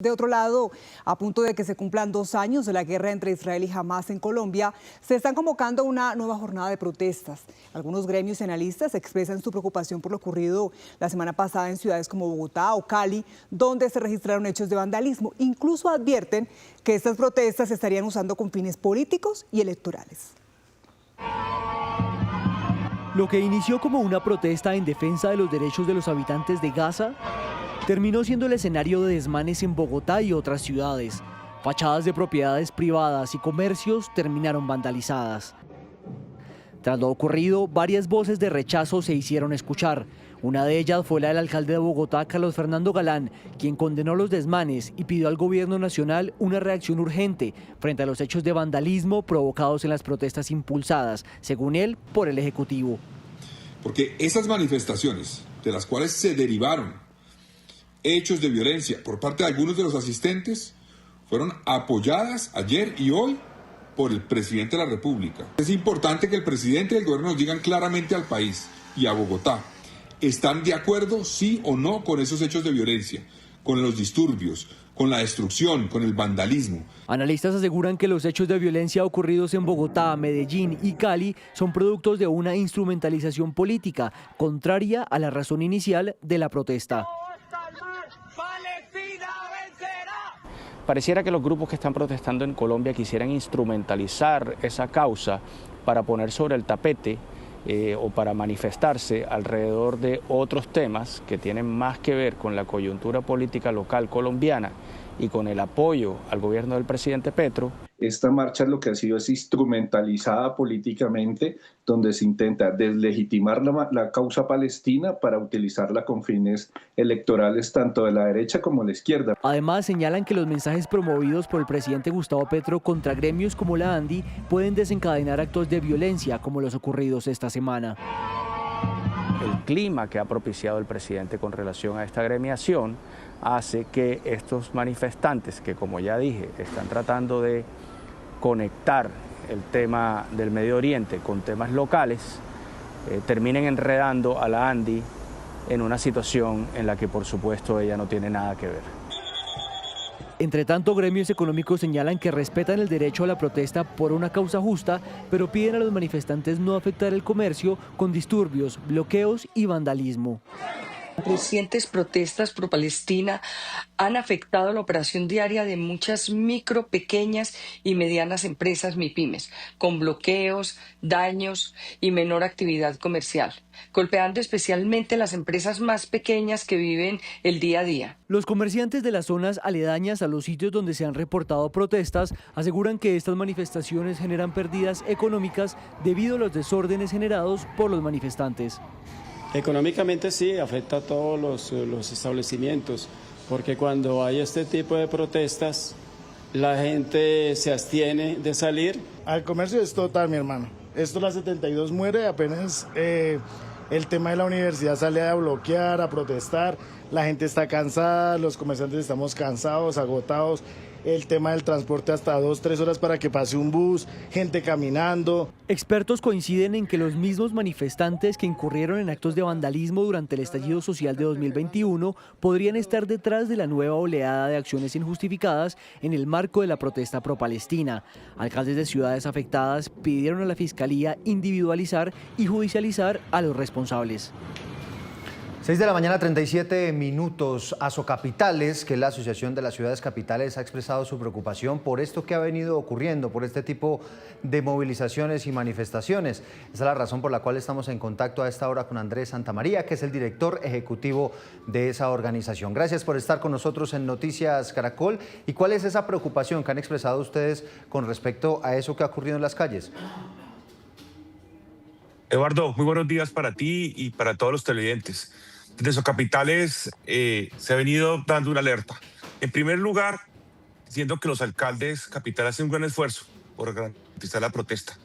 De otro lado, a punto de que se cumplan 2 años de la guerra entre Israel y Hamás en Colombia, se están convocando una nueva jornada de protestas. Algunos gremios y analistas expresan su preocupación por lo ocurrido la semana pasada en ciudades como Bogotá o Cali, donde se registraron hechos de vandalismo. Incluso advierten que estas protestas se estarían usando con fines políticos y electorales. Lo que inició como una protesta en defensa de los derechos de los habitantes de Gaza terminó siendo el escenario de desmanes en Bogotá y otras ciudades. Fachadas de propiedades privadas y comercios terminaron vandalizadas. Tras lo ocurrido, varias voces de rechazo se hicieron escuchar. Una de ellas fue la del alcalde de Bogotá, Carlos Fernando Galán, quien condenó los desmanes y pidió al gobierno nacional una reacción urgente frente a los hechos de vandalismo provocados en las protestas impulsadas, según él, por el Ejecutivo. Porque esas manifestaciones, de las cuales se derivaron hechos de violencia por parte de algunos de los asistentes, fueron apoyadas ayer y hoy por el presidente de la República. Es importante que el presidente y el gobierno nos digan claramente al país y a Bogotá, ¿están de acuerdo, sí o no, con esos hechos de violencia, con los disturbios, con la destrucción, con el vandalismo? Analistas aseguran que los hechos de violencia ocurridos en Bogotá, Medellín y Cali son productos de una instrumentalización política contraria a la razón inicial de la protesta. Pareciera que los grupos que están protestando en Colombia quisieran instrumentalizar esa causa para poner sobre el tapete o para manifestarse alrededor de otros temas que tienen más que ver con la coyuntura política local colombiana y con el apoyo al gobierno del presidente Petro. Esta marcha lo que ha sido es instrumentalizada políticamente, donde se intenta deslegitimar la causa palestina para utilizarla con fines electorales tanto de la derecha como de la izquierda. Además, señalan que los mensajes promovidos por el presidente Gustavo Petro contra gremios como la ANDI pueden desencadenar actos de violencia como los ocurridos esta semana. El clima que ha propiciado el presidente con relación a esta agremiación hace que estos manifestantes, que como ya dije, están tratando de conectar el tema del Medio Oriente con temas locales, terminen enredando a la ANDI en una situación en la que por supuesto ella no tiene nada que ver. Entre tanto, gremios económicos señalan que respetan el derecho a la protesta por una causa justa, pero piden a los manifestantes no afectar el comercio con disturbios, bloqueos y vandalismo. Recientes protestas pro Palestina han afectado la operación diaria de muchas micro, pequeñas y medianas empresas MIPYMES, con bloqueos, daños y menor actividad comercial, golpeando especialmente las empresas más pequeñas que viven el día a día. Los comerciantes de las zonas aledañas a los sitios donde se han reportado protestas aseguran que estas manifestaciones generan pérdidas económicas debido a los desórdenes generados por los manifestantes. Económicamente sí, afecta a todos los establecimientos, porque cuando hay este tipo de protestas, la gente se abstiene de salir. Al comercio es total, mi hermano. Esto la 72 muere, apenas el tema de la universidad sale a bloquear, a protestar. La gente está cansada, los comerciantes estamos cansados, agotados. El tema del transporte hasta 2-3 horas para que pase un bus, gente caminando. Expertos coinciden en que los mismos manifestantes que incurrieron en actos de vandalismo durante el estallido social de 2021 podrían estar detrás de la nueva oleada de acciones injustificadas en el marco de la protesta pro-palestina. Alcaldes de ciudades afectadas pidieron a la Fiscalía individualizar y judicializar a los responsables. 6 de la mañana, 37 minutos. Asocapitales, que es la Asociación de las Ciudades Capitales, ha expresado su preocupación por esto que ha venido ocurriendo, por este tipo de movilizaciones y manifestaciones. Esa es la razón por la cual estamos en contacto a esta hora con Andrés Santamaría, que es el director ejecutivo de esa organización. Gracias por estar con nosotros en Noticias Caracol. ¿Y cuál es esa preocupación que han expresado ustedes con respecto a eso que ha ocurrido en las calles? Eduardo, muy buenos días para ti y para todos los televidentes. Desde Asocapitales se ha venido dando una alerta. En primer lugar, diciendo que los alcaldes capitales hacen un gran esfuerzo por garantizar la protesta.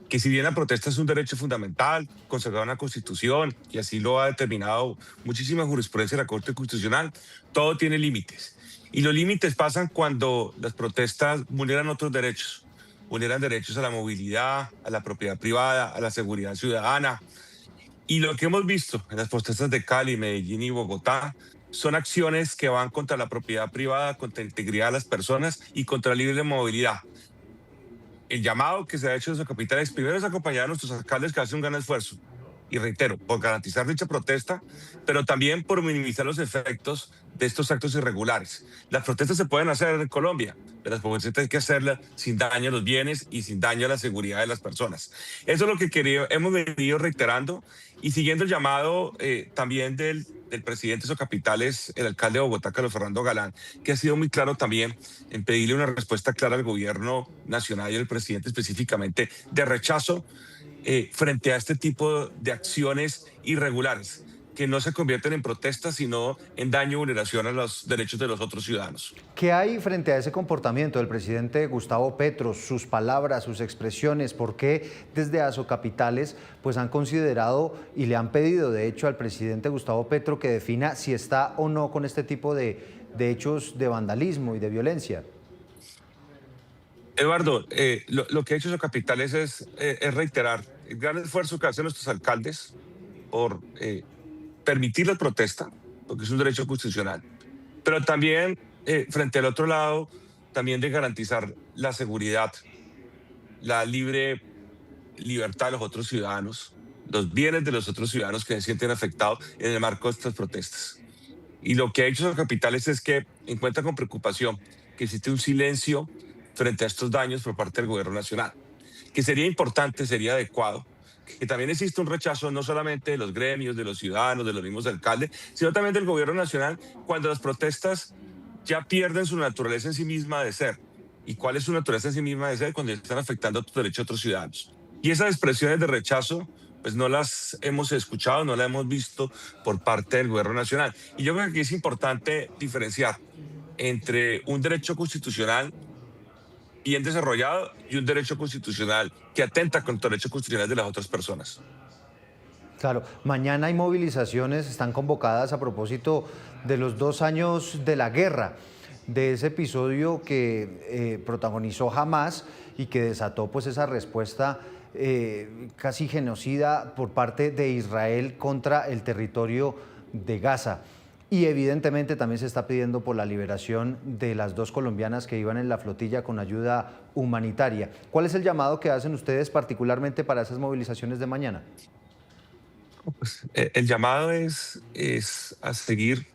Que si bien la protesta es un derecho fundamental, consagrado en la Constitución, y así lo ha determinado muchísima jurisprudencia de la Corte Constitucional, todo tiene límites. Y los límites pasan cuando las protestas vulneran otros derechos. Vulneran derechos a la movilidad, a la propiedad privada, a la seguridad ciudadana. Y lo que hemos visto en las protestas de Cali, Medellín y Bogotá son acciones que van contra la propiedad privada, contra la integridad de las personas y contra la libre movilidad. El llamado que se ha hecho desde capitales primero es acompañar a nuestros alcaldes que hacen un gran esfuerzo. Y reitero, por garantizar dicha protesta, pero también por minimizar los efectos de estos actos irregulares. Las protestas se pueden hacer en Colombia, pero las protestas hay que hacerlas sin daño a los bienes y sin daño a la seguridad de las personas. Eso es lo que hemos venido reiterando y siguiendo el llamado también del presidente de Socapitales, el alcalde de Bogotá, Carlos Fernando Galán, que ha sido muy claro también en pedirle una respuesta clara al gobierno nacional y al presidente específicamente de rechazo frente a este tipo de acciones irregulares que no se convierten en protestas, sino en daño y vulneración a los derechos de los otros ciudadanos. ¿Qué hay frente a ese comportamiento del presidente Gustavo Petro, sus palabras, sus expresiones? ¿Por qué desde Asocapitales pues han considerado y le han pedido, de hecho, al presidente Gustavo Petro que defina si está o no con este tipo de hechos de vandalismo y de violencia? Eduardo, lo que ha hecho Asocapitales es reiterar el gran esfuerzo que hacen nuestros alcaldes por permitir la protesta, porque es un derecho constitucional, pero también frente al otro lado, también de garantizar la seguridad, la libertad de los otros ciudadanos, los bienes de los otros ciudadanos que se sienten afectados en el marco de estas protestas. Y lo que ha hecho Asocapitales es que encuentra con preocupación que existe un silencio frente a estos daños por parte del gobierno nacional, que sería importante, sería adecuado, que también existe un rechazo no solamente de los gremios, de los ciudadanos, de los mismos alcaldes, sino también del gobierno nacional cuando las protestas ya pierden su naturaleza en sí misma de ser. ¿Y cuál es su naturaleza en sí misma de ser? Cuando están afectando a los derechos de otros ciudadanos. Y esas expresiones de rechazo, pues no las hemos escuchado, no las hemos visto por parte del gobierno nacional. Y yo creo que aquí es importante diferenciar entre un derecho constitucional bien desarrollado y un derecho constitucional que atenta contra el derecho constitucional de las otras personas. Claro, mañana hay movilizaciones, están convocadas a propósito de los 2 años de la guerra, de ese episodio que protagonizó Hamás y que desató pues esa respuesta casi genocida por parte de Israel contra el territorio de Gaza. Y evidentemente también se está pidiendo por la liberación de las 2 colombianas que iban en la flotilla con ayuda humanitaria. ¿Cuál es el llamado que hacen ustedes particularmente para esas movilizaciones de mañana? Pues, el llamado es a seguir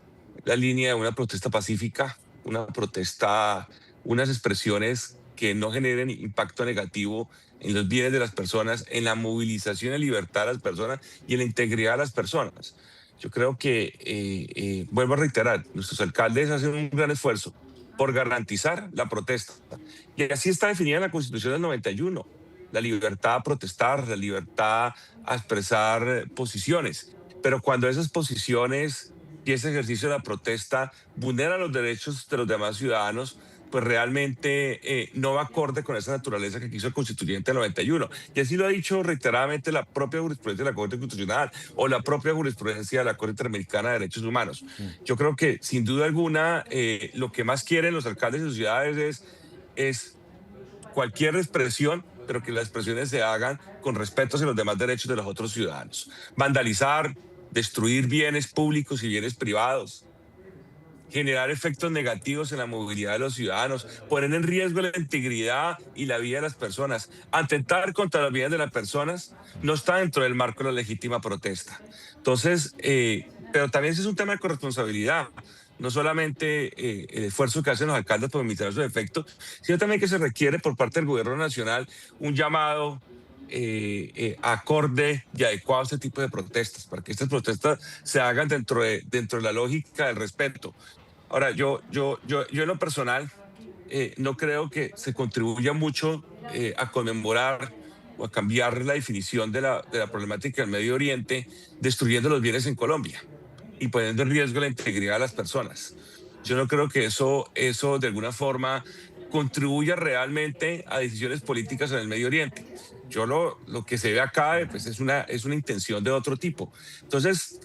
la línea de una protesta pacífica, una protesta, unas expresiones que no generen impacto negativo en los bienes de las personas, en la movilización y libertad de las personas y en la integridad de las personas. Yo creo que, vuelvo a reiterar, nuestros alcaldes hacen un gran esfuerzo por garantizar la protesta. Y así está definida en la Constitución del 91, la libertad a protestar, la libertad a expresar posiciones. Pero cuando esas posiciones y ese ejercicio de la protesta vulneran los derechos de los demás ciudadanos, pues realmente no va acorde con esa naturaleza que quiso el constituyente del 91. Y así lo ha dicho reiteradamente la propia jurisprudencia de la Corte Constitucional o la propia jurisprudencia de la Corte Interamericana de Derechos Humanos. Yo creo que, sin duda alguna, lo que más quieren los alcaldes de sus ciudades es cualquier expresión, pero que las expresiones se hagan con respeto hacia los demás derechos de los otros ciudadanos. Vandalizar, destruir bienes públicos y bienes privados, generar efectos negativos en la movilidad de los ciudadanos, poner en riesgo la integridad y la vida de las personas, atentar contra las vidas de las personas, no está dentro del marco de la legítima protesta. Entonces, pero también ese es un tema de corresponsabilidad, no solamente el esfuerzo que hacen los alcaldes por minimizar sus efectos, sino también que se requiere por parte del gobierno nacional un llamado acorde y adecuado a este tipo de protestas, para que estas protestas se hagan dentro de la lógica del respeto. Ahora, yo en lo personal no creo que se contribuya mucho a conmemorar o a cambiar la definición de la problemática del Medio Oriente, destruyendo los bienes en Colombia y poniendo en riesgo la integridad de las personas. Yo no creo que eso de alguna forma contribuya realmente a decisiones políticas en el Medio Oriente. Yo lo que se ve acá pues es una intención de otro tipo. Entonces,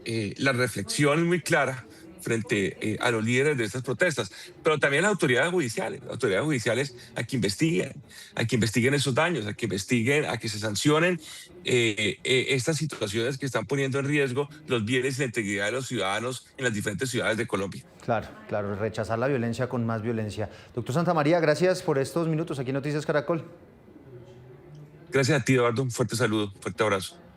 la reflexión es muy clara frente a los líderes de estas protestas, pero también las autoridades judiciales a que investiguen esos daños, a que investiguen, a que se sancionen estas situaciones que están poniendo en riesgo los bienes y la integridad de los ciudadanos en las diferentes ciudades de Colombia. Claro, claro, rechazar la violencia con más violencia. Doctor Santamaría, gracias por estos minutos aquí en Noticias Caracol. Gracias a ti, Eduardo. Un fuerte saludo, fuerte abrazo.